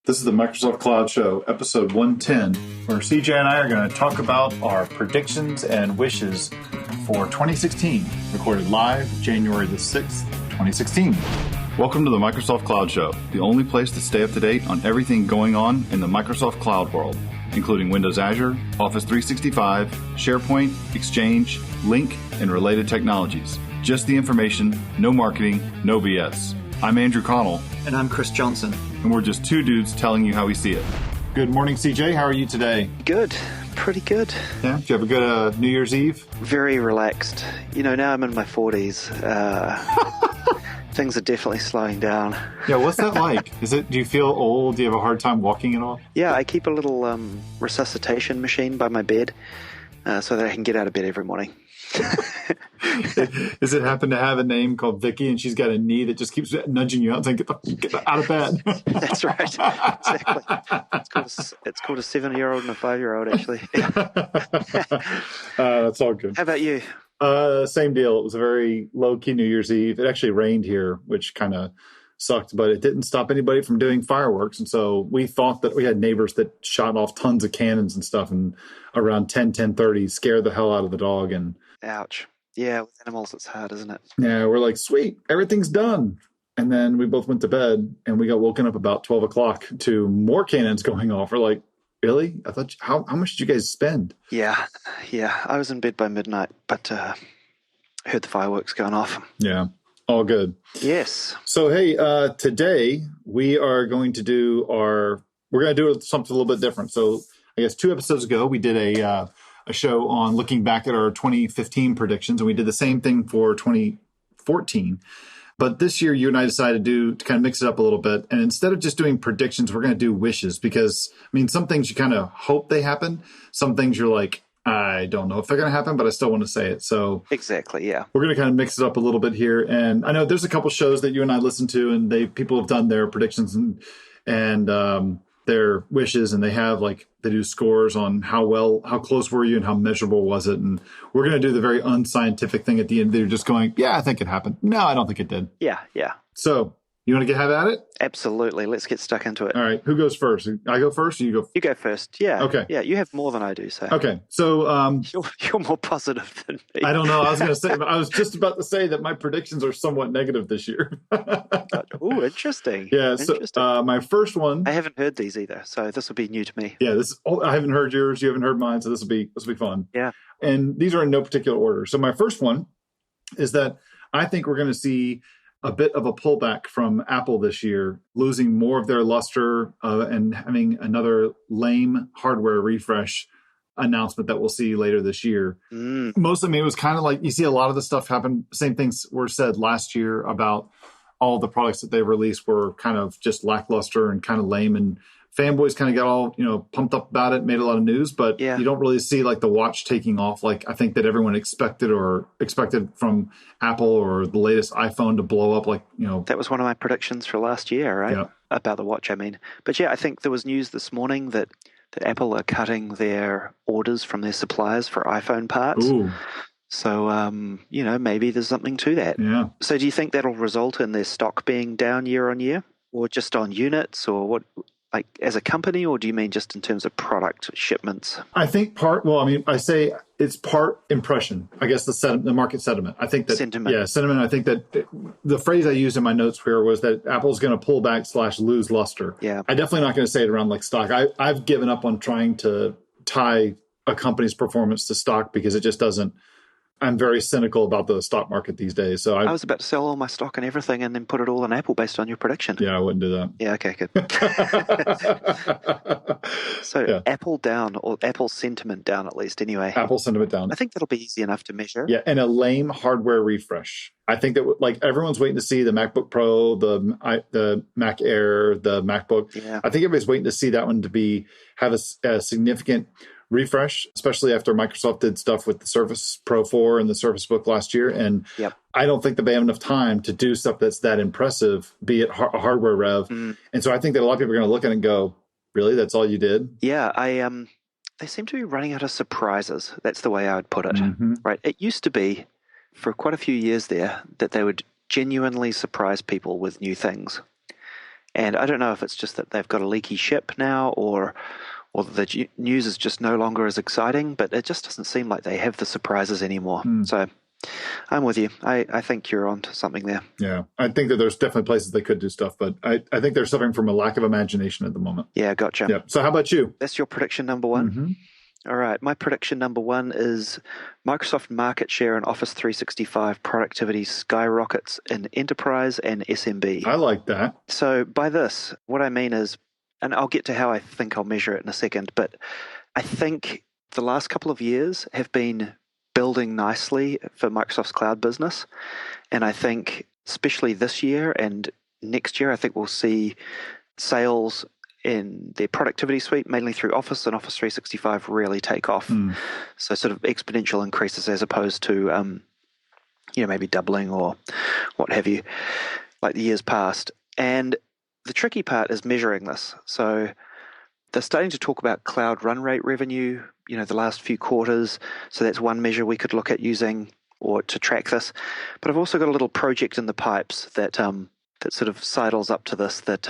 This is the Microsoft Cloud Show, episode 110, where CJ and I are going to talk about our predictions and wishes for 2016, recorded live January the 6th, 2016. Welcome to the Microsoft Cloud Show, the only place to stay up to date on everything going on in the Microsoft Cloud world, including Windows Azure, Office 365, SharePoint, Exchange, Lync, and related technologies. Just the information, no marketing, no BS. I'm Andrew Connell. And I'm Chris Johnson. And we're just two dudes telling you how we see it. Good morning, CJ. How are you today? Good. Pretty good. Yeah? Did you have a good New Year's Eve? Very relaxed. You know, now I'm in my 40s. Things are definitely slowing down. Yeah, what's that like? Do you feel old? Do you have a hard time walking at all? Yeah, I keep a little resuscitation machine by my bed so that I can get out of bed every morning. Does it happen to have a name called Vicky and she's got a knee that just keeps nudging you out saying, get out of bed? That's right. Exactly. It's called a 7-year-old and a 5-year-old, actually. That's all good. How about you? Same deal. It was a very low-key New Year's Eve. It actually rained here, which kind of sucked, but it didn't stop anybody from doing fireworks. And so we thought that we had neighbors that shot off tons of cannons and stuff, and around 10:30 scared the hell out of the dog. And ouch. Yeah, with animals, it's hard, isn't it? Yeah, we're like, sweet, everything's done. And then we both went to bed, and we got woken up about 12 o'clock to more cannons going off. We're like, really? I thought, how much did you guys spend? Yeah. I was in bed by midnight, but heard the fireworks going off. Yeah, all good. Yes. So, hey, today we are going to do something a little bit different. So, I guess 2 episodes ago, we did a show on looking back at our 2015 predictions, and we did the same thing for 2014. But this year, you and I decided to kind of mix it up a little bit. And instead of just doing predictions, we're going to do wishes because, I mean, some things you kind of hope they happen. Some things you're like, I don't know if they're going to happen, but I still want to say it. So exactly, yeah. We're going to kind of mix it up a little bit here. And I know there's a couple shows that you and I listen to, and people have done their predictions and their wishes, and they do scores on how close were you and how measurable was it. And we're going to do the very unscientific thing at the end. They're just going, yeah, I think it happened. No, I don't think it did. Yeah. So you want to have at it? Absolutely. Let's get stuck into it. All right. Who goes first? I go first or you go? You go first. Yeah. Okay. Yeah, you have more than I do, so. Okay. So you're more positive than me. I don't know. I was just about to say that my predictions are somewhat negative this year. Oh, interesting. Yeah. So my first one. I haven't heard these either, so this will be new to me. Yeah. I haven't heard yours. You haven't heard mine. So this will be fun. Yeah. And these are in no particular order. So my first one is that I think we're going to see a bit of a pullback from Apple this year, losing more of their luster and having another lame hardware refresh announcement that we'll see later this year. Most of it was kind of like you see a lot of the stuff happen. Same things were said last year about all the products that they released were kind of just lackluster and kind of lame, and fanboys kind of got all, pumped up about it, made a lot of news, but You don't really see like the watch taking off like I think that everyone expected from Apple or the latest iPhone to blow up That was one of my predictions for last year, right? Yeah. About the watch, I mean. But yeah, I think there was news this morning that Apple are cutting their orders from their suppliers for iPhone parts. Ooh. So, maybe there's something to that. Yeah. So do you think that'll result in their stock being down year on year, or just on units, or what? Like as a company, or do you mean just in terms of product shipments? I think I say it's part impression. I guess the market sentiment. I think that sentiment. Yeah, sentiment. I think that the phrase I used in my notes here was that Apple's going to pull back / lose luster. Yeah, I'm definitely not going to say it around like stock. I've given up on trying to tie a company's performance to stock because it just doesn't. I'm very cynical about the stock market these days. So I was about to sell all my stock and everything and then put it all in Apple based on your prediction. Yeah, I wouldn't do that. Yeah, okay, good. So yeah. Apple down, or Apple sentiment down at least anyway. Apple sentiment down. I think that'll be easy enough to measure. Yeah, and a lame hardware refresh. I think that everyone's waiting to see the MacBook Pro, the Mac Air, the MacBook. Yeah. I think everybody's waiting to see that one to have a significant refresh, especially after Microsoft did stuff with the Surface Pro 4 and the Surface Book last year. And I don't think that they have enough time to do stuff that's that impressive, be it a hardware rev. And so I think that a lot of people are going to look at it and go, really, that's all you did? Yeah, they seem to be running out of surprises. That's the way I would put it, right? It used to be, for quite a few years there, that they would genuinely surprise people with new things. And I don't know if it's just that they've got a leaky ship now, or the news is just no longer as exciting, but it just doesn't seem like they have the surprises anymore. So I'm with you. I think you're onto something there. Yeah, I think that there's definitely places they could do stuff, but I think they're suffering from a lack of imagination at the moment. Yeah, gotcha. Yeah. So how about you? That's your prediction number one? Mm-hmm. All right. My prediction number one is Microsoft market share in Office 365 productivity skyrockets in enterprise and SMB. I like that. So by this, what I mean is, and I'll get to how I think I'll measure it in a second, but I think the last couple of years have been building nicely for Microsoft's cloud business. And I think especially this year and next year, I think we'll see sales in their productivity suite, mainly through Office and Office 365, really take off. So sort of exponential increases as opposed to, maybe doubling or what have you, like the years past. And the tricky part is measuring this. So they're starting to talk about cloud run rate revenue, the last few quarters. So that's one measure we could look at using or to track this. But I've also got a little project in the pipes that sort of sidles up to this that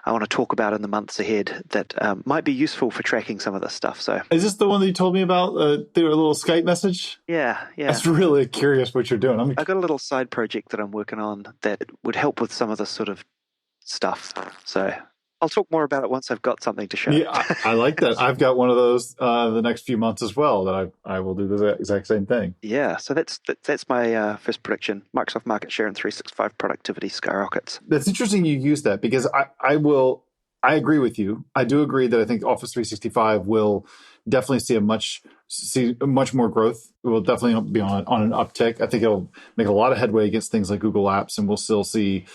I want to talk about in the months ahead that might be useful for tracking some of this stuff. So, is this the one that you told me about through a little Skype message? Yeah. That's really curious what you're doing. I've got a little side project that I'm working on that would help with some of this sort of stuff. So I'll talk more about it once I've got something to show. Yeah, I like that. I've got one of those the next few months as well that I will do the exact same thing. Yeah, so that's my first prediction. Microsoft market share in 365 productivity skyrockets. That's interesting you use that because I agree with you. I do agree that I think Office 365 will definitely see much more growth. It will definitely be on an uptick. I think it'll make a lot of headway against things like Google Apps, and we'll still see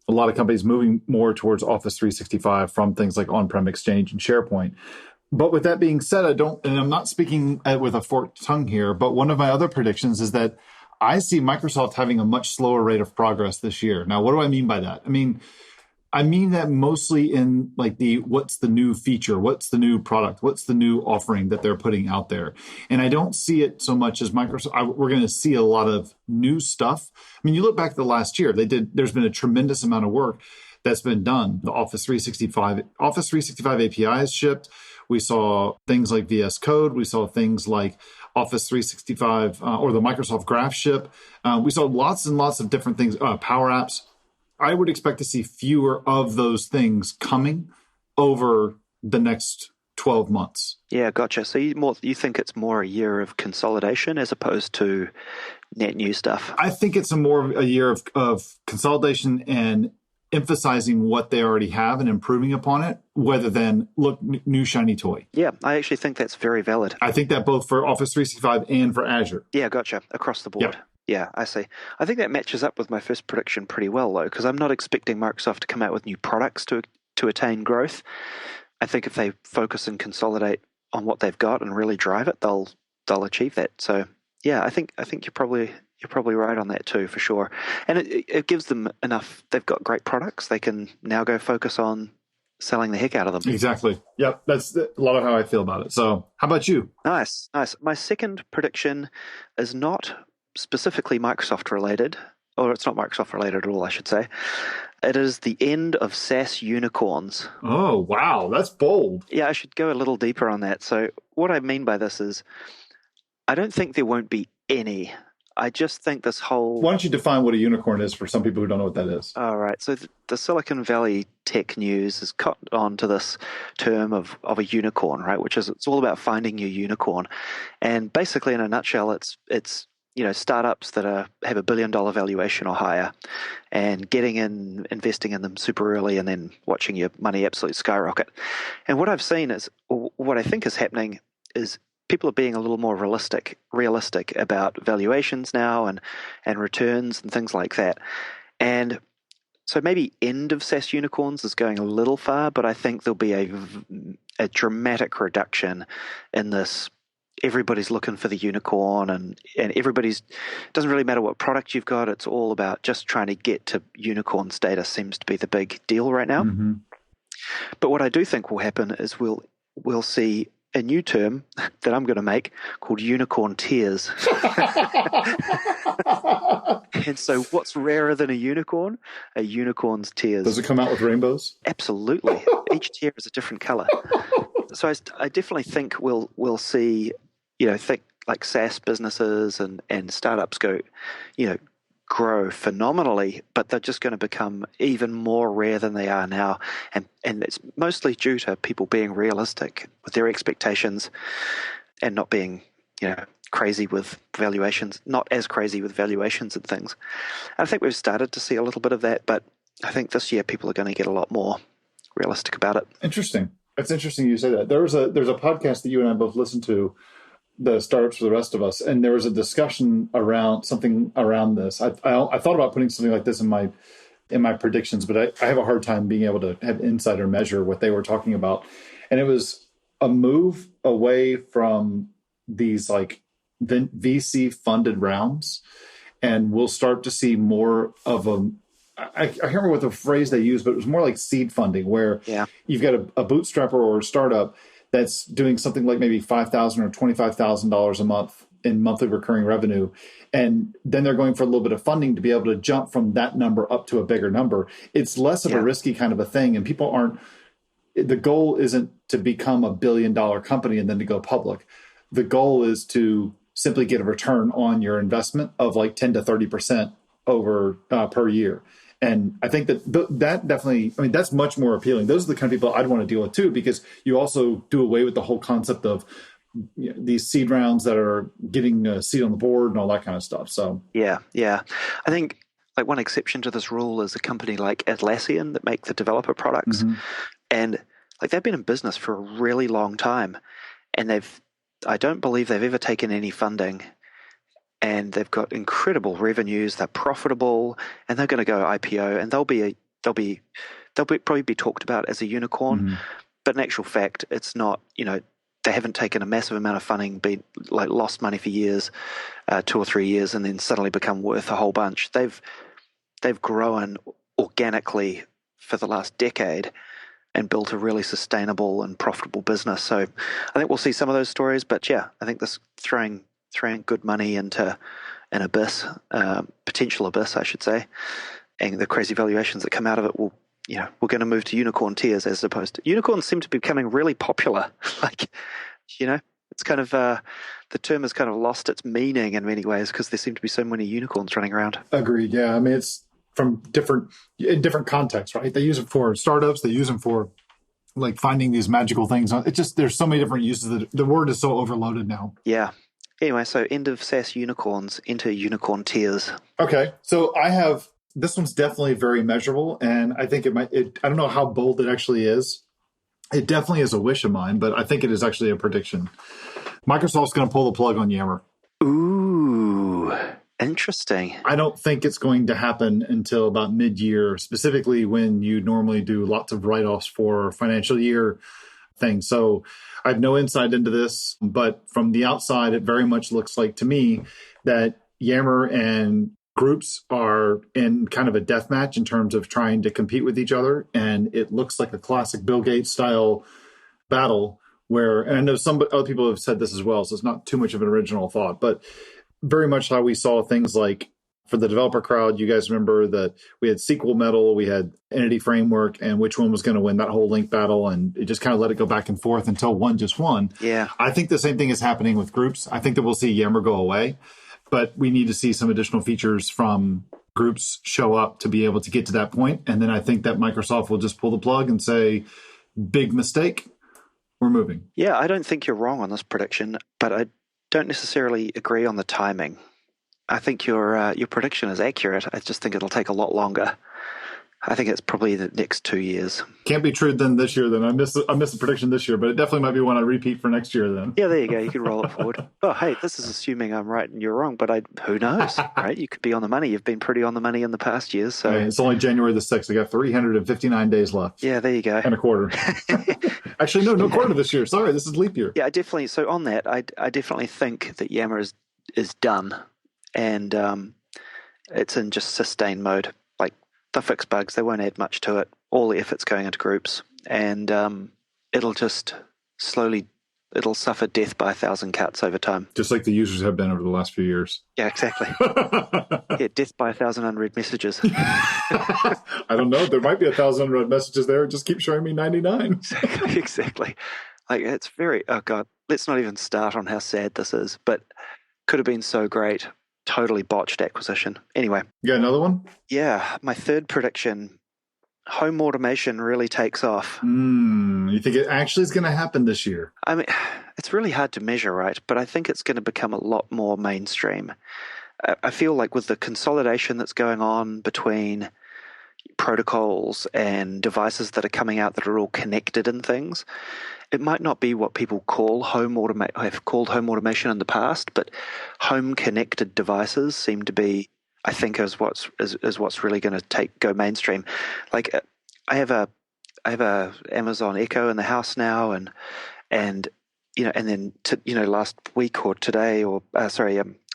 a lot of companies moving more towards Office 365 from things like on-prem Exchange and SharePoint. But with that being said, I'm not speaking with a forked tongue here, but one of my other predictions is that I see Microsoft having a much slower rate of progress this year. Now, what do I mean by that? I mean that mostly in like what's the new feature, what's the new product, what's the new offering that they're putting out there. And I don't see it so much as Microsoft. We're going to see a lot of new stuff. You look back to the last year, there's been a tremendous amount of work that's been done. The Office 365 APIs shipped. We saw things like VS Code. We saw things like Office 365 or the Microsoft Graph ship. We saw lots and lots of different things, Power Apps. I would expect to see fewer of those things coming over the next 12 months. Yeah, gotcha. So you think it's more a year of consolidation as opposed to net new stuff? I think it's more a year of consolidation and emphasizing what they already have and improving upon it, rather than new shiny toy. Yeah, I actually think that's very valid. I think that both for Office 365 and for Azure. Yeah, gotcha. Across the board. Yep. Yeah, I see. I think that matches up with my first prediction pretty well, though, because I'm not expecting Microsoft to come out with new products to attain growth. I think if they focus and consolidate on what they've got and really drive it, they'll achieve that. So, yeah, I think you're probably right on that too, for sure. And it gives them enough. They've got great products. They can now go focus on selling the heck out of them. Exactly. Yep. That's a lot of how I feel about it. So, how about you? Nice. My second prediction is not specifically Microsoft related, or it's not Microsoft related at all, I should say. It is the end of SaaS unicorns. Oh, wow. That's bold. Yeah, I should go a little deeper on that. So what I mean by this is I don't think there won't be any. I just think this whole... Why don't you define what a unicorn is for some people who don't know what that is? All right. So the Silicon Valley tech news has caught on to this term of a unicorn, right? Which is, it's all about finding your unicorn. And basically, in a nutshell, it's startups that have $1 billion valuation or higher, and getting in, investing in them super early, and then watching your money absolutely skyrocket. And what I've seen is, what I think is happening is people are being a little more realistic about valuations now and returns and things like that. And so maybe end of SaaS unicorns is going a little far, but I think there'll be a dramatic reduction in this. Everybody's looking for the unicorn, and doesn't really matter what product you've got. It's all about just trying to get to unicorn status seems to be the big deal right now. Mm-hmm. But what I do think will happen is we'll see a new term that I'm going to make called unicorn tears. And so what's rarer than a unicorn? A unicorn's tears. Does it come out with rainbows? Absolutely. Each tear is a different color. So I definitely think we'll see, think like SaaS businesses and startups grow phenomenally, but they're just going to become even more rare than they are now. And it's mostly due to people being realistic with their expectations and not being, crazy with valuations, not as crazy with valuations and things. And I think we've started to see a little bit of that, but I think this year people are going to get a lot more realistic about it. Interesting. It's interesting you say that. There's a podcast that you and I both listened to, the Startups for the Rest of Us, and there was a discussion around something around this. I thought about putting something like this in my predictions, but I have a hard time being able to have insight or measure what they were talking about. And it was a move away from these like VC funded rounds, and we'll start to see more of I can't remember what the phrase they used, but it was more like seed funding, where you've got a bootstrapper or a startup that's doing something like maybe $5,000 or $25,000 a month in monthly recurring revenue. And then they're going for a little bit of funding to be able to jump from that number up to a bigger number. It's less of a risky kind of a thing. And the goal isn't to become $1 billion company and then to go public. The goal is to simply get a return on your investment of like 10 to 30% over per year. And I think that definitely, that's much more appealing. Those are the kind of people I'd want to deal with too, because you also do away with the whole concept of these seed rounds that are getting a seat on the board and all that kind of stuff. So yeah. I think like one exception to this rule is a company like Atlassian that make the developer products. Mm-hmm. And like they've been in business for a really long time, and I don't believe they've ever taken any funding. And they've got incredible revenues. They're profitable, and they're going to go IPO, and they'll probably be talked about as a unicorn. Mm-hmm. But in actual fact, it's not. They haven't taken a massive amount of funding, been like lost money for years, 2 or 3 years, and then suddenly become worth a whole bunch. They've grown organically for the last decade and built a really sustainable and profitable business. So I think we'll see some of those stories. But yeah, I think this throwing good money into an abyss, potential abyss, I should say, and the crazy valuations that come out of it will, we're going to move to unicorn tiers as opposed to unicorns seem to be becoming really popular. It's kind of the term has kind of lost its meaning in many ways because there seem to be so many unicorns running around. Agreed. Yeah, it's from different contexts, right? They use it for startups. They use them for like finding these magical things. It's just there's so many different uses that the word is so overloaded now. Yeah. Anyway, so end of SaaS unicorns, enter unicorn tiers. Okay, so this one's definitely very measurable, and I think I don't know how bold it actually is. It definitely is a wish of mine, but I think it is actually a prediction. Microsoft's going to pull the plug on Yammer. Ooh, interesting. I don't think it's going to happen until about mid-year, specifically when you normally do lots of write-offs for financial year things. So I have no insight into this, but from the outside, it very much looks like to me that Yammer and groups are in kind of a death match in terms of trying to compete with each other. And it looks like a classic Bill Gates style battle where, and I know some other people have said this as well, so it's not too much of an original thought, but very much how we saw things like for the developer crowd, you guys remember that we had SQL Metal, we had Entity Framework, and which one was going to win that whole link battle, and it just kind of let it go back and forth until one just won. Yeah. I think the same thing is happening with groups. I think that we'll see Yammer go away, but we need to see some additional features from groups show up to be able to get to that point. And then I think that Microsoft will just pull the plug and say, big mistake, we're moving. Yeah, I don't think you're wrong on this prediction, but I don't necessarily agree on the timing. I think your prediction is accurate. I just think it'll take a lot longer. I think it's probably the next 2 years. Can't be true then this year then. I missed the prediction this year, but it definitely might be one I repeat for next year then. Yeah, there you go. You can roll it forward. Oh, hey, this is assuming I'm right and you're wrong, but who knows, right? You could be on the money. You've been pretty on the money in the past years. So hey, it's only January the 6th. I got 359 days left. Yeah, there you go. And a quarter. Actually, no quarter this year. Sorry, this is leap year. Yeah, so on that, I definitely think that Yammer is done. And it's in just sustain mode. Like they'll fix bugs, they won't add much to it. All the effort's going into groups, and it'll just slowly it'll suffer death by 1,000 cuts over time. Just like the users have been over the last few years. Yeah, exactly. Yeah, death by 1,000 unread messages. I don't know. There might be 1,000 unread messages there. Just keep showing me 99. Exactly. Like, it's very, oh God, let's not even start on how sad this is, but could have been so great. Totally botched acquisition. Anyway. You got another one? Yeah, my third prediction, home automation really takes off. You think it actually is going to happen this year? I mean, it's really hard to measure, right? But I think it's going to become a lot more mainstream. I feel like with the consolidation that's going on between protocols and devices that are coming out that are all connected and things, it might not be what people call have called home automation in the past, but home connected devices seem to be, I think, is what's really going to go mainstream. Like, I have a Amazon Echo in the house now, and then last week or today or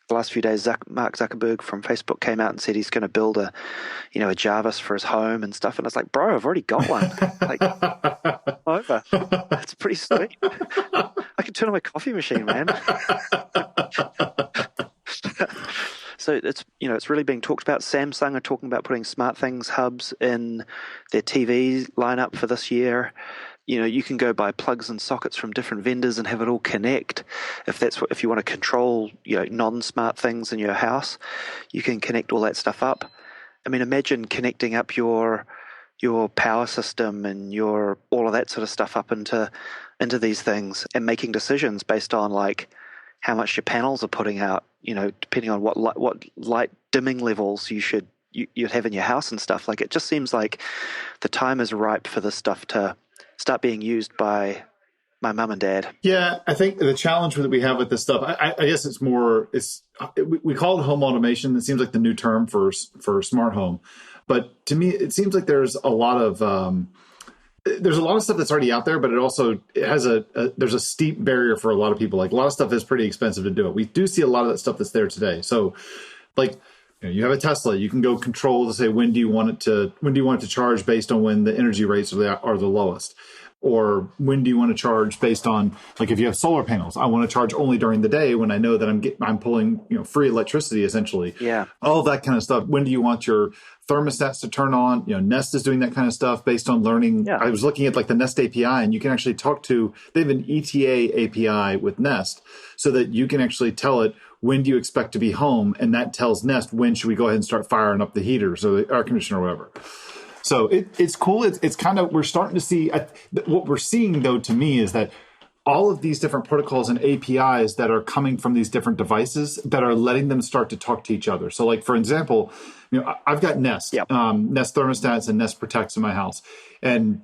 the last few days, Mark Zuckerberg from Facebook came out and said he's going to build a Jarvis for his home and stuff. And I was like, bro, I've already got one. Like, over. That's pretty sweet. I can turn on my coffee machine, man. So it's really being talked about. Samsung are talking about putting SmartThings hubs in their TV lineup for this year. You can go buy plugs and sockets from different vendors and have it all connect. If you want to control, non-smart things in your house, you can connect all that stuff up. I mean, imagine connecting up your power system and all of that sort of stuff up into these things and making decisions based on like how much your panels are putting out. Depending on what light dimming levels you'd have in your house and stuff. Like, it just seems like the time is ripe for this stuff to start being used by my mum and dad. Yeah, I think the challenge that we have with this stuff, I guess we call it home automation. It seems like the new term for smart home. But to me, it seems like there's a lot of stuff that's already out there, but it has there's a steep barrier for a lot of people. Like, a lot of stuff is pretty expensive to do it. We do see a lot of that stuff that's there today. So, like, you have a Tesla, you can go control to say when do you want it to charge based on when the energy rates are the lowest, or when do you want to charge based on, like, if you have solar panels, I want to charge only during the day when I know that I'm pulling free electricity essentially. Yeah, all that kind of stuff. When do you want your thermostats to turn on? Nest is doing that kind of stuff based on learning. Yeah. I was looking at like the Nest API, and you can actually they have an ETA API with Nest so that you can actually tell it, when do you expect to be home? And that tells Nest, when should we go ahead and start firing up the heaters or the air conditioner or whatever. So it's cool. It's kind of, we're starting to see, what we're seeing though, to me, is that all of these different protocols and APIs that are coming from these different devices that are letting them start to talk to each other. So, like, for example, I've got Nest, yep. Nest thermostats and Nest Protects in my house. And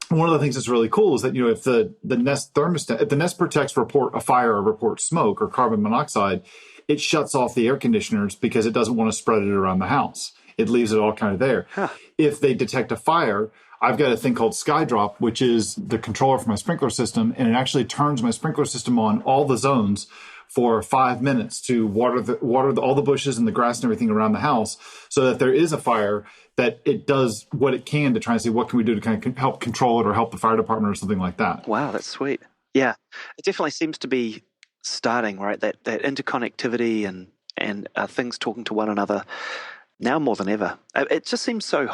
one of the things that's really cool is that, if the Nest thermostat, if the Nest Protects report a fire or report smoke or carbon monoxide, it shuts off the air conditioners because it doesn't want to spread it around the house. It leaves it all kind of there. Huh. If they detect a fire, I've got a thing called SkyDrop, which is the controller for my sprinkler system, and it actually turns my sprinkler system on all the zones for 5 minutes to water all the bushes and the grass and everything around the house, so that there is a fire, that it does what it can to try and see what can we do to kind of help control it or help the fire department or something like that. Wow, that's sweet. Yeah, it definitely seems to be starting, right? That interconnectivity and things talking to one another now more than ever. It just seems so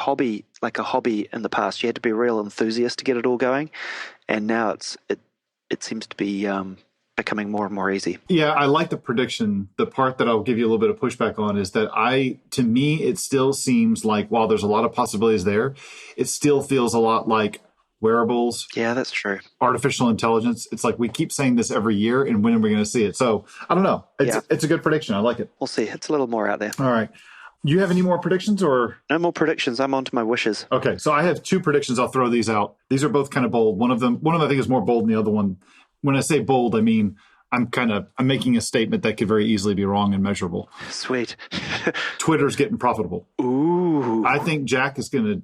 like a hobby in the past. You had to be a real enthusiast to get it all going, and now it seems to be becoming more and more easy. Yeah, I like the prediction. The part that I'll give you a little bit of pushback on is that to me, it still seems like, while there's a lot of possibilities there, it still feels a lot like wearables. Yeah, that's true. Artificial intelligence. It's like we keep saying this every year, and when are we going to see it? So I don't know. It's a good prediction. I like it. We'll see. It's a little more out there. All right. You have any more predictions or? No more predictions. I'm on to my wishes. Okay. So I have 2 predictions. I'll throw these out. These are both kind of bold. One of them I think is more bold than the other one. When I say bold, I mean, I'm making a statement that could very easily be wrong and measurable. Sweet. Twitter's getting profitable. Ooh. I think Jack is gonna.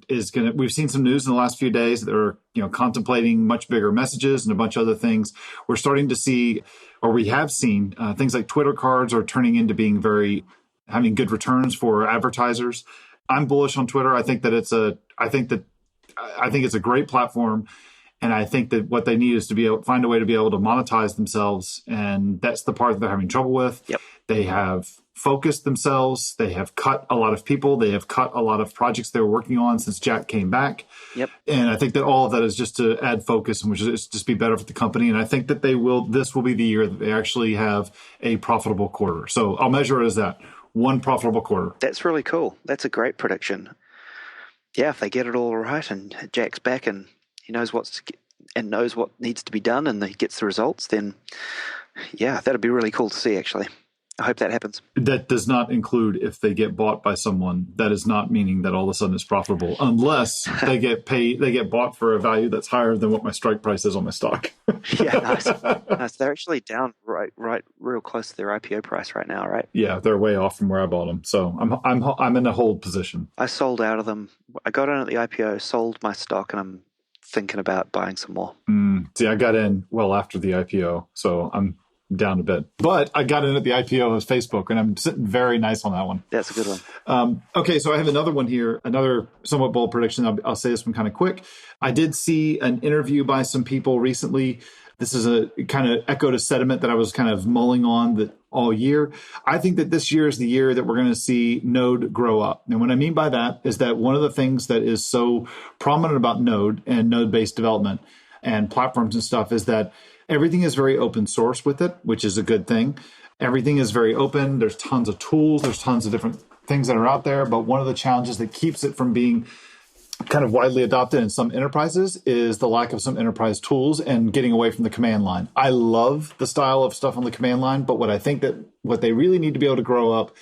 We've seen some news in the last few days that they're contemplating much bigger messages and a bunch of other things. We're starting to see, or we have seen, things like Twitter cards are turning into being having good returns for advertisers. I'm bullish on Twitter. I think it's a great platform. And I think that what they need is to find a way to be able to monetize themselves. And that's the part that they're having trouble with. Yep. They have focused themselves. They have cut a lot of people. They have cut a lot of projects they were working on since Jack came back. Yep. And I think that all of that is just to add focus, and which is just be better for the company. And I think that this will be the year that they actually have a profitable quarter. So I'll measure it as that. One profitable quarter. That's really cool. That's a great prediction. Yeah, if they get it all right and Jack's back and he knows knows what needs to be done and he gets the results, then yeah, that'd be really cool to see, actually. I hope that happens. That does not include if they get bought by someone. That is not meaning that all of a sudden it's profitable, unless they get bought for a value that's higher than what my strike price is on my stock. Yeah, nice. They're actually down right, real close to their IPO price right now, right? Yeah, they're way off from where I bought them. So I'm in a hold position. I sold out of them. I got in at the IPO, sold my stock, and I'm thinking about buying some more. See, I got in well after the IPO, so I'm down a bit. But I got in at the IPO as Facebook, and I'm sitting very nice on that one. That's a good one. Okay, so I have another one here, another somewhat bold prediction. I'll say this one kind of quick. I did see an interview by some people recently. This is a kind of echoed a sentiment that I was kind of mulling on all year. I think that this year is the year that we're going to see Node grow up. And what I mean by that is that one of the things that is so prominent about Node and Node-based development and platforms and stuff is that everything is very open source with it, which is a good thing. Everything is very open. There's tons of tools. There's tons of different things that are out there. But one of the challenges that keeps it from being kind of widely adopted in some enterprises is the lack of some enterprise tools and getting away from the command line. I love the style of stuff on the command line, but what they really need to be able to grow up,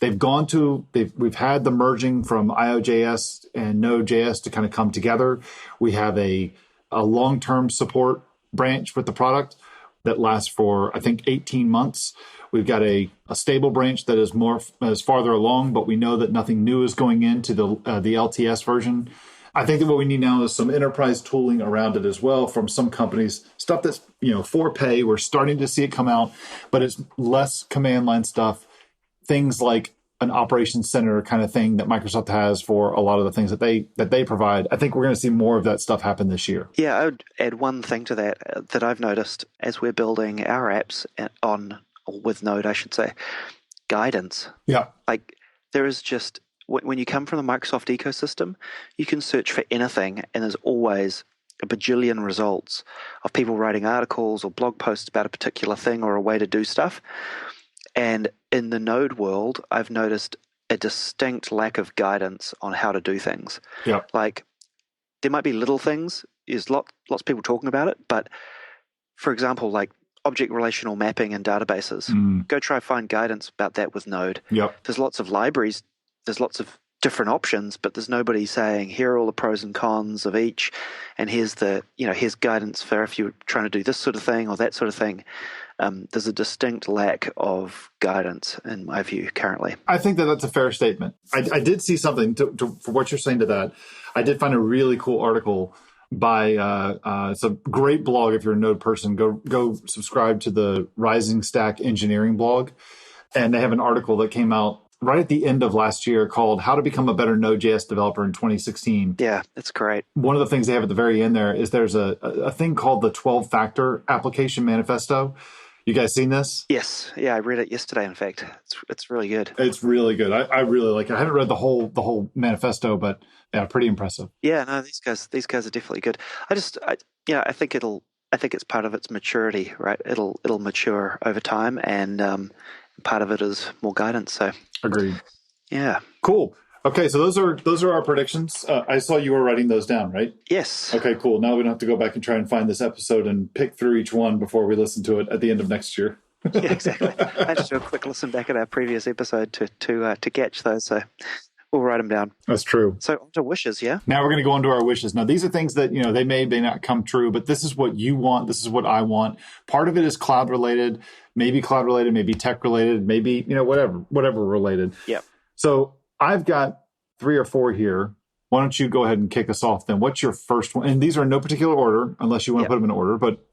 we've had the merging from IOJS and Node.js to kind of come together. We have a long-term support branch with the product that lasts for, I think, 18 months. We've got a stable branch that is farther along, but we know that nothing new is going into the LTS version. I think that what we need now is some enterprise tooling around it as well from some companies, stuff that's, for pay. We're starting to see it come out, but it's less command line stuff, things like an operations center kind of thing that Microsoft has for a lot of the things that they provide. I think we're going to see more of that stuff happen this year. Yeah, I would add one thing to that I've noticed as we're building our apps with Node, I should say, guidance. Yeah. Like there is just, when you come from the Microsoft ecosystem, you can search for anything and there's always a bajillion results of people writing articles or blog posts about a particular thing or a way to do stuff. And in the Node world, I've noticed a distinct lack of guidance on how to do things. Yeah. Like there might be little things, there's lots of people talking about it, but for example, like object relational mapping in databases, go try find guidance about that with Node. Yep. There's lots of libraries, there's lots of different options, but there's nobody saying here are all the pros and cons of each, and here's guidance for if you're trying to do this sort of thing or that sort of thing. There's a distinct lack of guidance in my view currently. I think that that's a fair statement. I did see something for what you're saying to that. I did find a really cool article by it's a great blog if you're a Node person. Go subscribe to the Rising Stack Engineering blog, and they have an article that came out right at the end of last year called How to Become a Better Node.js Developer in 2016. Yeah, that's great. One of the things they have at the very end there is there's a thing called the 12-factor application manifesto. You guys seen this? Yes. Yeah, I read it yesterday, in fact. It's really good. It's really good. I really like it. I haven't read the whole manifesto, but yeah, pretty impressive. Yeah, no, these guys are definitely good. I think it's part of its maturity, right? It'll mature over time, and part of it is more guidance. So agreed. Yeah. Cool. Okay, so those are our predictions. I saw you were writing those down, right? Yes. Okay, cool. Now we don't have to go back and try and find this episode and pick through each one before we listen to it at the end of next year. Yeah, exactly. I just do a quick listen back at our previous episode to catch those. So we'll write them down. That's true. So on to wishes, yeah? Now we're going to go on to our wishes. Now, these are things that, they may not come true, but this is what you want. This is what I want. Part of it is cloud related, maybe tech related, maybe, whatever related. Yeah. So I've got 3 or 4 here. Why don't you go ahead and kick us off then? What's your first one? And these are in no particular order, unless you want to put them in order, but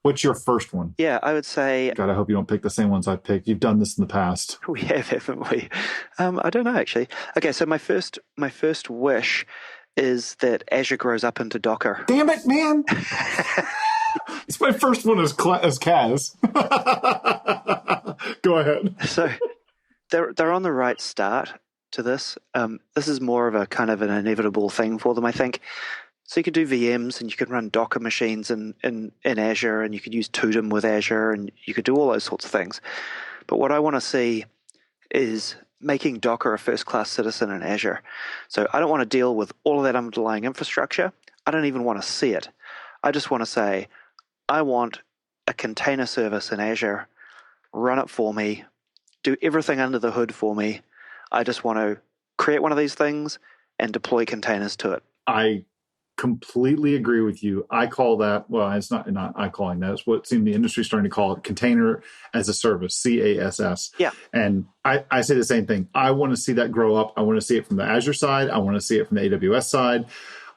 what's your first one? Yeah, I would say... God, I hope you don't pick the same ones I picked. You've done this in the past. We have, haven't we? I don't know, actually. Okay, so my first wish is that Azure grows up into Docker. Damn it, man! It's my first one as Kaz. Go ahead. So they're on the right start to this. This is more of a kind of an inevitable thing for them, I think. So you could do VMs and you could run Docker machines in Azure, and you could use Totem with Azure, and you could do all those sorts of things. But what I want to see is making Docker a first-class citizen in Azure. So I don't want to deal with all of that underlying infrastructure. I don't even want to see it. I just want to say, I want a container service in Azure, run it for me, do everything under the hood for me. I just want to create one of these things and deploy containers to it. I completely agree with you. I call that, well, it's not I calling that. It's what seemed the industry starting to call it, container as a service, CASS. Yeah. And I say the same thing. I want to see that grow up. I want to see it from the Azure side. I want to see it from the AWS side.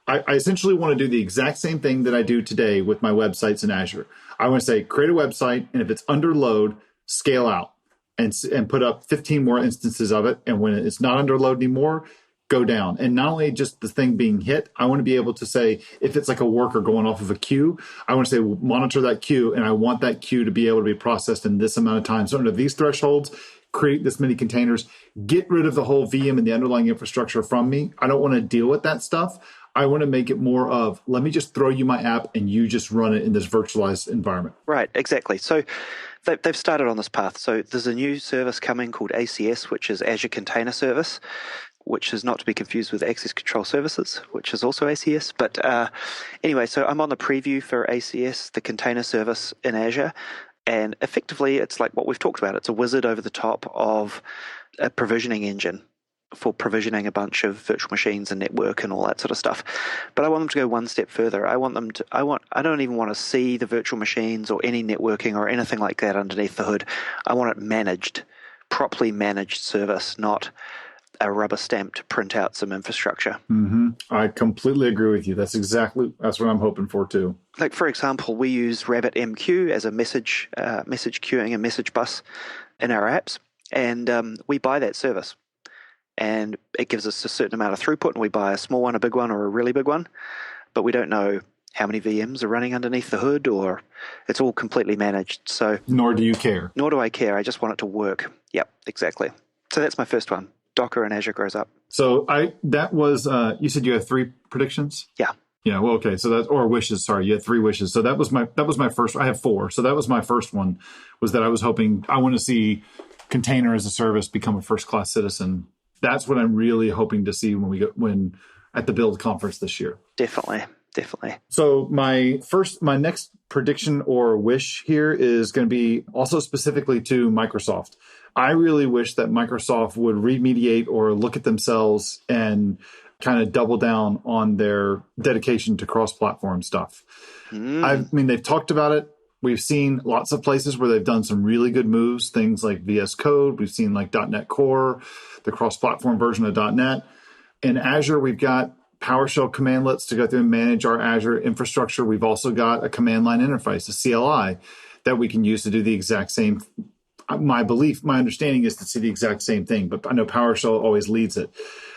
I essentially want to do the exact same thing that I do today with my websites in Azure. I want to say, create a website, and if it's under load, scale out and put up 15 more instances of it. And when it's not under load anymore, go down. And not only just the thing being hit, I want to be able to say, if it's like a worker going off of a queue, I want to say, well, monitor that queue, and I want that queue to be able to be processed in this amount of time. So under these thresholds, create this many containers, get rid of the whole VM and the underlying infrastructure from me. I don't want to deal with that stuff. I want to make it more of, let me just throw you my app and you just run it in this virtualized environment. Right, exactly. So they've started on this path. So there's a new service coming called ACS, which is Azure Container Service, which is not to be confused with Access Control Services, which is also ACS. But anyway, so I'm on the preview for ACS, the container service in Azure. And effectively, it's like what we've talked about. It's a wizard over the top of a provisioning engine for provisioning a bunch of virtual machines and network and all that sort of stuff. But I want them to go one step further. I don't even want to see the virtual machines or any networking or anything like that underneath the hood. I want it managed, properly managed service, not a rubber stamp to print out some infrastructure. Mm-hmm. I completely agree with you. That's what I'm hoping for too. Like, for example, we use RabbitMQ as a message queuing and message bus in our apps, and we buy that service. And it gives us a certain amount of throughput, and we buy a small one, a big one, or a really big one. But we don't know how many VMs are running underneath the hood, or it's all completely managed. So nor do you care. Nor do I care. I just want it to work. Yep, exactly. So that's my first one. Docker and Azure grows up. So that was, you said you had 3 predictions? Yeah. Yeah, well, okay. So that's, or wishes, sorry. You had 3 wishes. So that was my first, I have 4. So that was my first one, was that I was hoping, I want to see container as a service become a first-class citizen. That's what I'm really hoping to see when at the Build conference this year. Definitely. So my next prediction or wish here is going to be also specifically to Microsoft. I really wish that Microsoft would remediate or look at themselves and kind of double down on their dedication to cross-platform stuff. I mean, they've talked about it. We've seen lots of places where they've done some really good moves, things like VS Code. We've seen like .NET Core, the cross-platform version of .NET. In Azure, we've got PowerShell commandlets to go through and manage our Azure infrastructure. We've also got a command line interface, a CLI, that we can use to do the exact same. My understanding is to see the exact same thing, but I know PowerShell always leads it.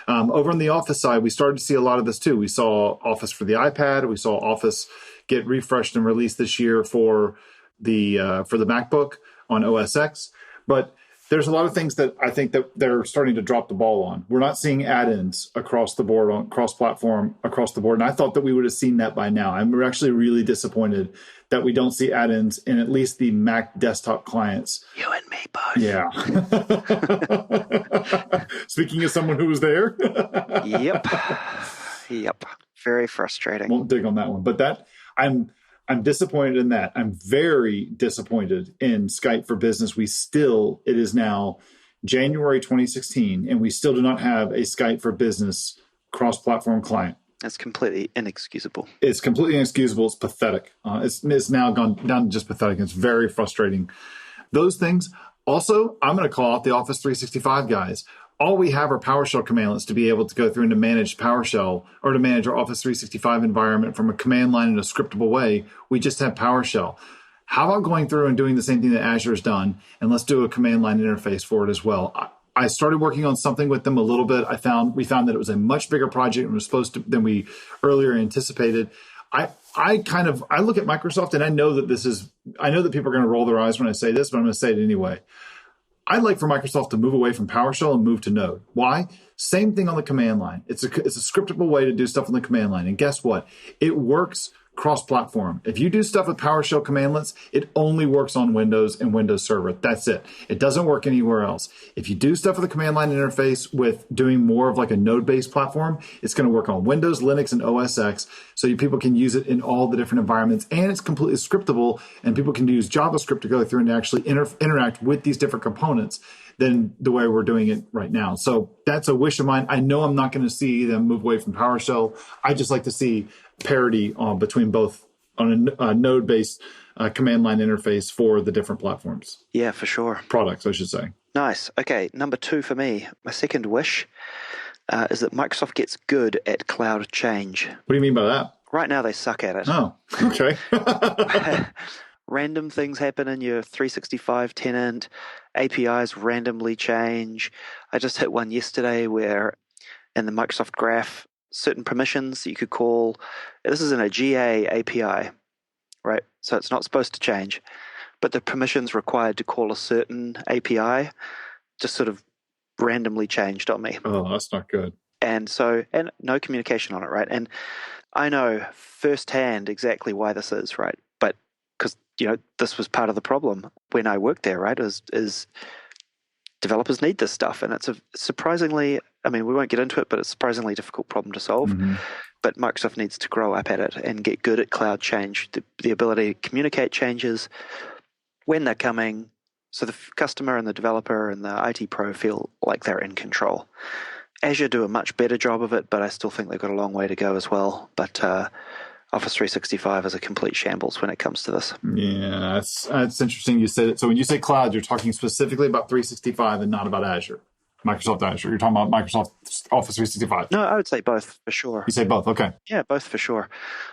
Over on the Office side, we started to see a lot of this too. We saw Office for the iPad. We saw Office get refreshed and released this year for the MacBook on OS X. But there's a lot of things that I think that they're starting to drop the ball on. We're not seeing add-ins across the board, on cross-platform across the board. And I thought that we would have seen that by now. I'm actually really disappointed that we don't see add-ins in at least the Mac desktop clients. You and me both. Yeah. Speaking as someone who was there. Yep. Very frustrating. Won't dig on that one. But I'm disappointed in that. I'm very disappointed in Skype for Business. It is now January 2016, and we still do not have a Skype for Business cross-platform client. That's completely inexcusable. It's completely inexcusable. It's pathetic. It's now gone down to just pathetic. It's very frustrating. Those things. Also, I'm going to call out the Office 365 guys. All we have are PowerShell commandlets to be able to go through and to manage PowerShell or to manage our Office 365 environment from a command line in a scriptable way. We just have PowerShell. How about going through and doing the same thing that Azure has done, and let's do a command line interface for it as well? I started working on something with them a little bit. We found that it was a much bigger project than we earlier anticipated. I look at Microsoft and I know that people are going to roll their eyes when I say this, but I'm going to say it anyway. I'd like for Microsoft to move away from PowerShell and move to Node. Why? Same thing on the command line. It's a scriptable way to do stuff on the command line. And guess what? It works cross-platform. If you do stuff with PowerShell commandlets, it only works on Windows and Windows Server. That's it. It doesn't work anywhere else. If you do stuff with the command line interface with doing more of like a node-based platform, it's going to work on Windows, Linux, and OS X, so people can use it in all the different environments, and it's completely scriptable, and people can use JavaScript to go through and actually interact with these different components than the way we're doing it right now. So that's a wish of mine. I know I'm not going to see them move away from PowerShell. I just like to see parity between both on a node-based command line interface for the different platforms. Yeah, for sure. Products, I should say. Nice. Okay, number 2 for me. My second wish is that Microsoft gets good at cloud change. What do you mean by that? Right now, they suck at it. Oh, okay. Random things happen in your 365 tenant. APIs randomly change. I just hit one yesterday where in the Microsoft Graph, certain permissions that you could call, this is in a GA API, right? So it's not supposed to change, but the permissions required to call a certain API just sort of randomly changed on me. Oh, that's not good. And no communication on it, right? And I know firsthand exactly why this is, right? But because, this was part of the problem when I worked there, right? Is developers need this stuff. And it's a surprisingly, we won't get into it, but it's a surprisingly difficult problem to solve. Mm-hmm. But Microsoft needs to grow up at it and get good at cloud change, the ability to communicate changes when they're coming, so the customer and the developer and the IT pro feel like they're in control. Azure do a much better job of it, but I still think they've got a long way to go as well. But Office 365 is a complete shambles when it comes to this. Yeah, it's interesting you said it. So when you say cloud, you're talking specifically about 365 and not about Azure. Microsoft Azure. You're talking about Microsoft Office 365. No, I would say both for sure. You say both, okay. Yeah, both for sure.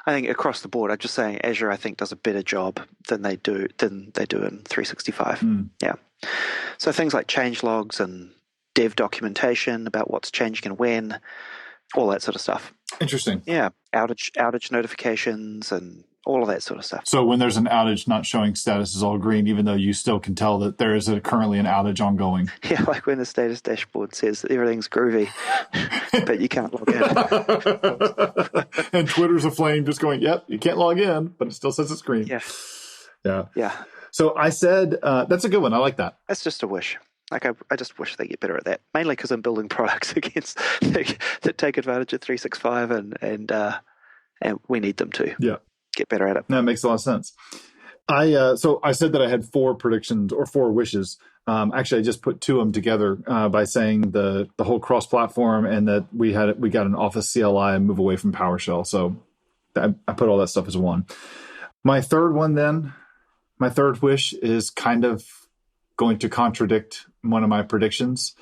I think across the board, I'm just saying Azure, I think, does a better job than they do in 365. Yeah. So things like change logs and dev documentation about what's changing and when, all that sort of stuff. Interesting. Yeah, outage notifications and all of that sort of stuff. So when there's an outage, not showing status is all green, even though you still can tell that there is currently an outage ongoing. Yeah, like when the status dashboard says that everything's groovy, but you can't log in. And Twitter's aflame just going, yep, you can't log in, but it still says it's green. Yeah. So I said, that's a good one. I like that. That's just a wish. Like I just wish they get better at that. Mainly because I'm building products that take advantage of 365, and we need them to. Yeah. Get better at it. That makes a lot of sense. So I said that I had 4 predictions or 4 wishes. Actually, I just put 2 of them together by saying the whole cross-platform and that we got an Office CLI and move away from PowerShell. So I put all that stuff as one. My third wish is kind of going to contradict one of my predictions,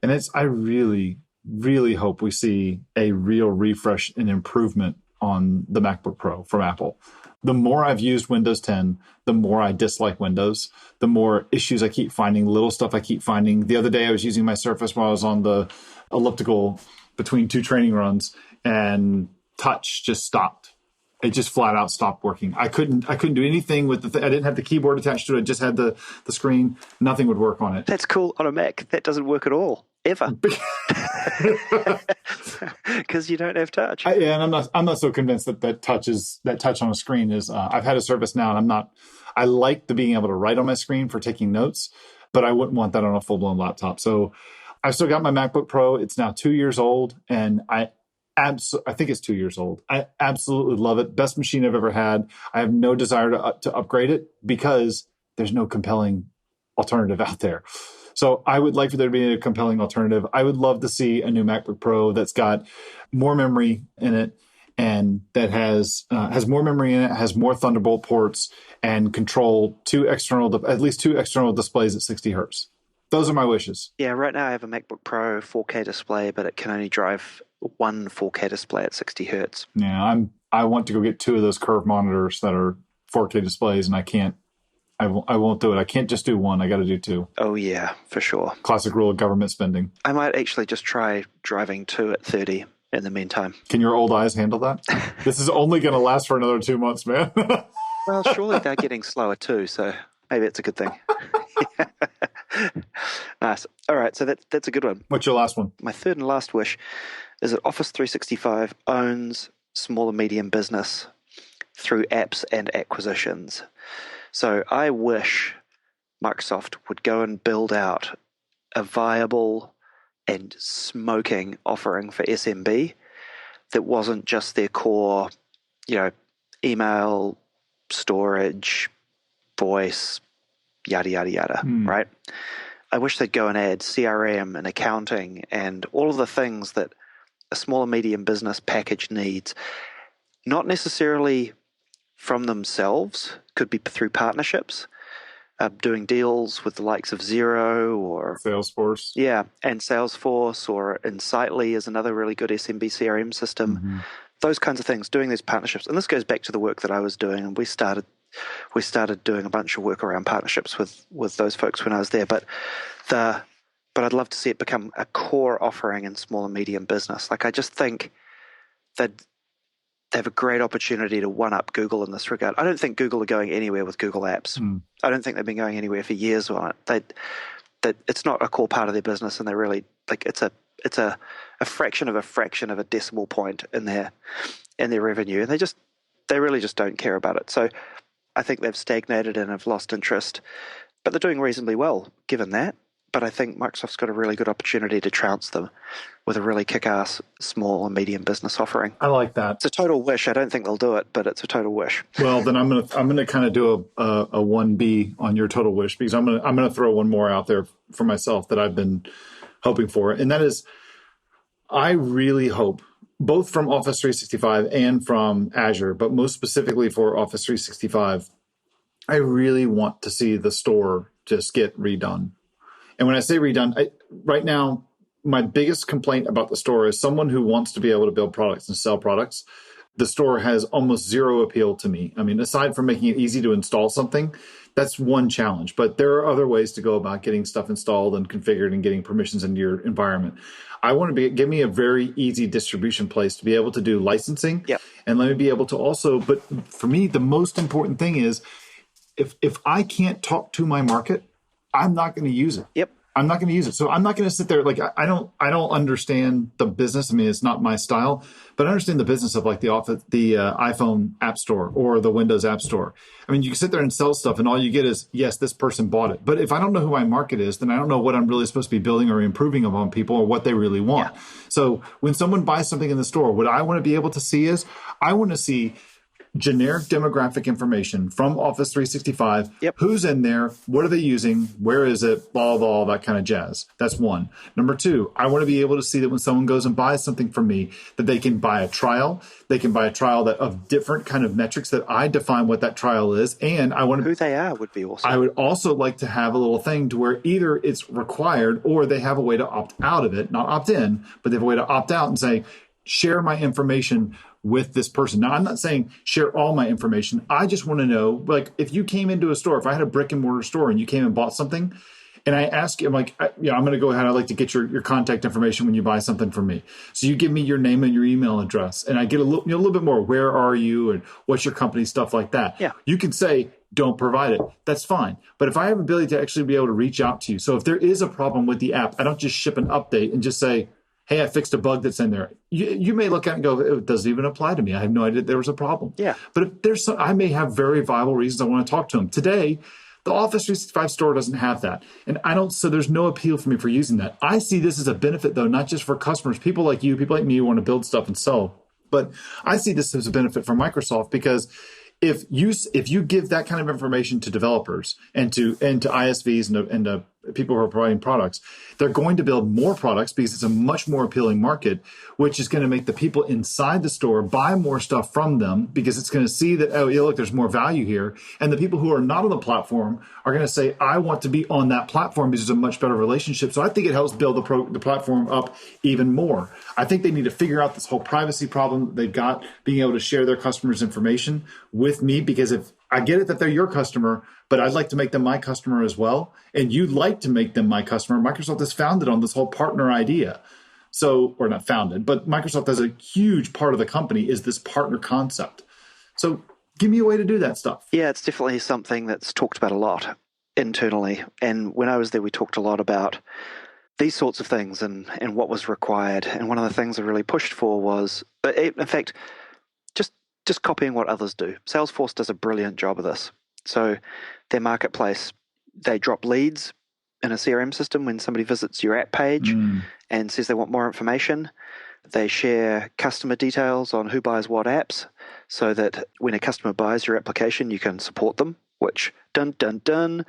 and I really, really hope we see a real refresh and improvement on the MacBook Pro from Apple. The more I've used Windows 10, the more I dislike Windows, the more issues I keep finding, little stuff I keep finding. The other day I was using my Surface while I was on the elliptical between 2 training runs, and touch just stopped. It just flat out stopped working. I couldn't do anything with I didn't have the keyboard attached to it. I just had the screen. Nothing would work on it. That's cool on a Mac. That doesn't work at all, ever. Because you don't have touch. And I'm not so convinced that touch on a screen is. I've had a Surface now, and I like the being able to write on my screen for taking notes, but I wouldn't want that on a full blown laptop. So I've still got my MacBook Pro. It's now 2 years old, and I think it's 2 years old. I absolutely love it. Best machine I've ever had. I have no desire to upgrade it because there's no compelling alternative out there. So I would like for there to be a compelling alternative. I would love to see a new MacBook Pro that's got more memory in it, and that has more memory in it, has more Thunderbolt ports, and control at least two external displays at 60 hertz. Those are my wishes. Yeah, right now I have a MacBook Pro 4K display, but it can only drive one 4K display at 60 hertz. Yeah, I want to go get 2 of those curved monitors that are 4K displays, and I can't I won't do it. I can't just do one. I got to do two. Oh, yeah, for sure. Classic rule of government spending. I might actually just try driving 2 at 30 in the meantime. Can your old eyes handle that? This is only going to last for another 2 months, man. Well, surely they're getting slower too, so maybe it's a good thing. Nice. All right, so that's a good one. What's your last one? My third and last wish is that Office 365 owns small and medium business through apps and acquisitions. So I wish Microsoft would go and build out a viable and smoking offering for SMB that wasn't just their core, email, storage, voice, yada, yada, yada, right? I wish they'd go and add CRM and accounting and all of the things that a small and medium business package needs, not necessarily from themselves, could be through partnerships, doing deals with the likes of Xero or Salesforce. Yeah, and Salesforce or Insightly is another really good SMB CRM system. Mm-hmm. Those kinds of things, doing these partnerships. And this goes back to the work that I was doing, and we started doing a bunch of work around partnerships with those folks when I was there. But I'd love to see it become a core offering in small and medium business. Like, I just think that they have a great opportunity to one-up Google in this regard. I don't think Google are going anywhere with Google Apps. I don't think they've been going anywhere for years on it. It's not a core part of their business, and they really it's a fraction of a decimal point in their revenue, and they really just don't care about it. So I think they've stagnated and have lost interest, but they're doing reasonably well given that. But I think Microsoft's got a really good opportunity to trounce them with a really kick-ass small and medium business offering. I like that. It's a total wish. I don't think they'll do it, but it's a total wish. Well, then I'm gonna kind of do a 1B on your total wish, because I'm gonna throw one more out there for myself that I've been hoping for, and that is, I really hope, both from Office 365 and from Azure, but most specifically for Office 365, I really want to see the store just get redone. And when I say redone, right now, my biggest complaint about the store is someone who wants to be able to build products and sell products. The store has almost zero appeal to me. I mean, aside from making it easy to install something, that's one challenge. But there are other ways to go about getting stuff installed and configured and getting permissions into your environment. I want to give me a very easy distribution place to be able to do licensing. Yep. And let me be able to also, but for me, the most important thing is if I can't talk to my market, I'm not going to use it. Yep. I'm not going to use it. So I'm not going to sit there. Like, I don't understand the business. I mean, it's not my style, but I understand the business of like the iPhone App Store or the Windows App Store. I mean, you can sit there and sell stuff and all you get is, yes, this person bought it. But if I don't know who my market is, then I don't know what I'm really supposed to be building or improving upon people or what they really want. Yeah. So when someone buys something in the store, what I want to be able to see is, I want to see generic demographic information from Office 365. Yep. Who's in there? What are they using? Where is it? Blah, blah, all that kind of jazz. That's one. Number two, I want to be able to see that when someone goes and buys something from me, that they can buy a trial. They can buy a trial of different kind of metrics that I define what that trial is. And I want to... Who they are would be awesome. I would also like to have a little thing to where either it's required or they have a way to opt out of it, not opt in, but they have a way to opt out and say, share my information with this person. Now, I'm not saying share all my information. I just want to know, like, if you came into a store, if I had a brick and mortar store and you came and bought something, and I ask you, I'm like, I'm going to go ahead. I'd like to get your contact information when you buy something from me. So you give me your name and your email address, and I get a little bit more. Where are you, and what's your company, stuff like that. Yeah. You can say, don't provide it. That's fine. But if I have the ability to actually be able to reach out to you, so if there is a problem with the app, I don't just ship an update and just say, hey, I fixed a bug that's in there. You may look at it and go, it doesn't even apply to me. I have no idea there was a problem. Yeah. But if there's I may have very viable reasons I want to talk to them. Today, the Office 365 store doesn't have that. And so there's no appeal for me for using that. I see this as a benefit, though, not just for customers, people like you, people like me who want to build stuff and sell. But I see this as a benefit for Microsoft, because if you give that kind of information to developers and to ISVs and to people who are providing products, they're going to build more products because it's a much more appealing market, which is going to make the people inside the store buy more stuff from them, because it's going to see that, oh, yeah, look, there's more value here. And the people who are not on the platform are going to say, I want to be on that platform because it's a much better relationship. So I think it helps build the platform up even more. I think they need to figure out this whole privacy problem that they've got, being able to share their customers' information with me, because if I get it that they're your customer, but I'd like to make them my customer as well. And you'd like to make them my customer. Microsoft is founded on this whole partner idea. So, or not founded, but Microsoft as a huge part of the company is this partner concept. So give me a way to do that stuff. Yeah, it's definitely something that's talked about a lot internally. And when I was there, we talked a lot about these sorts of things and what was required. And one of the things I really pushed for was, in fact, just copying what others do. Salesforce does a brilliant job of this. So their marketplace, they drop leads in a CRM system when somebody visits your app page and says they want more information. They share customer details on who buys what apps so that when a customer buys your application, you can support them, which, dun, dun, dun,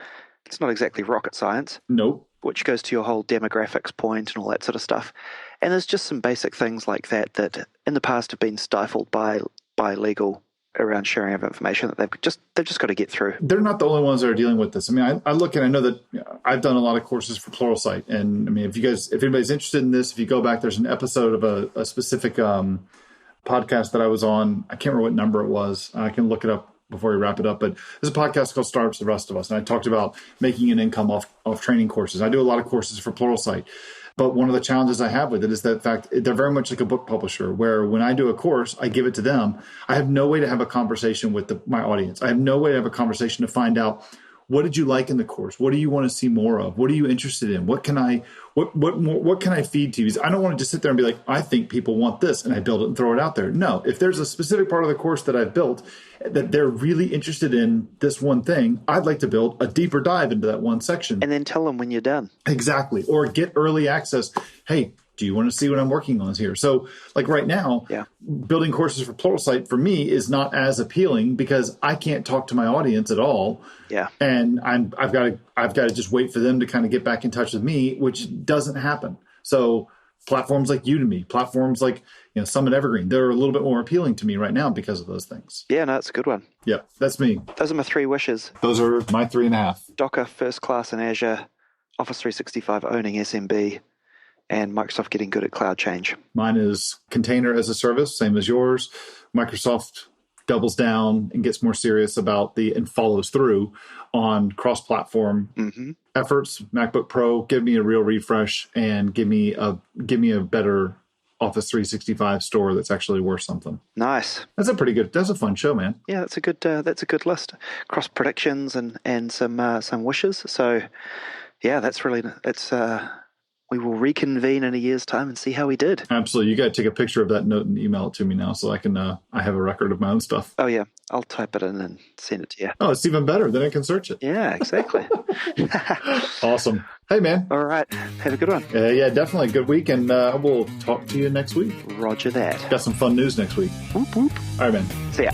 it's not exactly rocket science. Nope. Which goes to your whole demographics point and all that sort of stuff. And there's just some basic things like that in the past have been stifled by legal around sharing of information that they've just got to get through. They're not the only ones that are dealing with this. I mean, I look and I know that I've done a lot of courses for Pluralsight. And I mean, if anybody's interested in this, if you go back, there's an episode of a specific podcast that I was on. I can't remember what number it was. I can look it up before we wrap it up. But there's a podcast called Startups the Rest of Us. And I talked about making an income off training courses. I do a lot of courses for Pluralsight. But one of the challenges I have with it is that fact they're very much like a book publisher, where when I do a course, I give it to them. I have no way to have a conversation with my audience. I have no way to have a conversation to find out, what did you like in the course? What do you want to see more of? What are you interested in? What can I feed to you? I don't want to just sit there and be like, I think people want this, and I build it and throw it out there. No, if there's a specific part of the course that I've built that they're really interested in this one thing, I'd like to build a deeper dive into that one section. And then tell them when you're done. Exactly. Or get early access. Hey, do you want to see what I'm working on here? So like right now, building courses for Pluralsight for me is not as appealing because I can't talk to my audience at all. Yeah. And I've got to just wait for them to kind of get back in touch with me, which doesn't happen. So platforms like Udemy, platforms like Summit Evergreen, they're a little bit more appealing to me right now because of those things. Yeah, no, it's a good one. Yeah, that's me. Those are my 3 wishes. Those are my 3.5. Docker first class in Azure, Office 365 owning SMB, and Microsoft getting good at cloud change. Mine is container as a service, same as yours. Microsoft doubles down and gets more serious about and follows through on cross-platform efforts. MacBook Pro, give me a real refresh and give me a better Office 365 store that's actually worth something. Nice. That's a fun show, man. Yeah, that's a good list. Cross predictions and some wishes. So yeah, we will reconvene in a year's time and see how we did. Absolutely. You got to take a picture of that note and email it to me now so I can, I have a record of my own stuff. Oh, yeah. I'll type it in and send it to you. Oh, it's even better. Then I can search it. Yeah, exactly. Awesome. Hey, man. All right. Have a good one. Yeah, definitely. Good week. And we'll talk to you next week. Roger that. Got some fun news next week. Whoop, whoop. All right, man. See ya.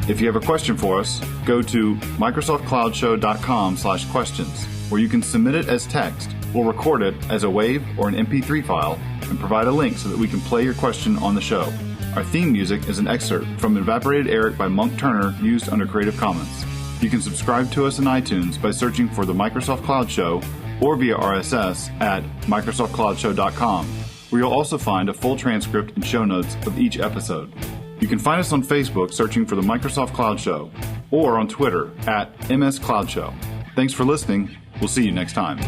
If you have a question for us, go to microsoftcloudshow.com/questions, where you can submit it as text. We'll record it as a WAV or an MP3 file and provide a link so that we can play your question on the show. Our theme music is an excerpt from Evaporated Eric by Monk Turner, used under Creative Commons. You can subscribe to us in iTunes by searching for the Microsoft Cloud Show or via RSS at microsoftcloudshow.com, where you'll also find a full transcript and show notes of each episode. You can find us on Facebook searching for the Microsoft Cloud Show or on Twitter at MS Cloud Show. Thanks for listening. We'll see you next time.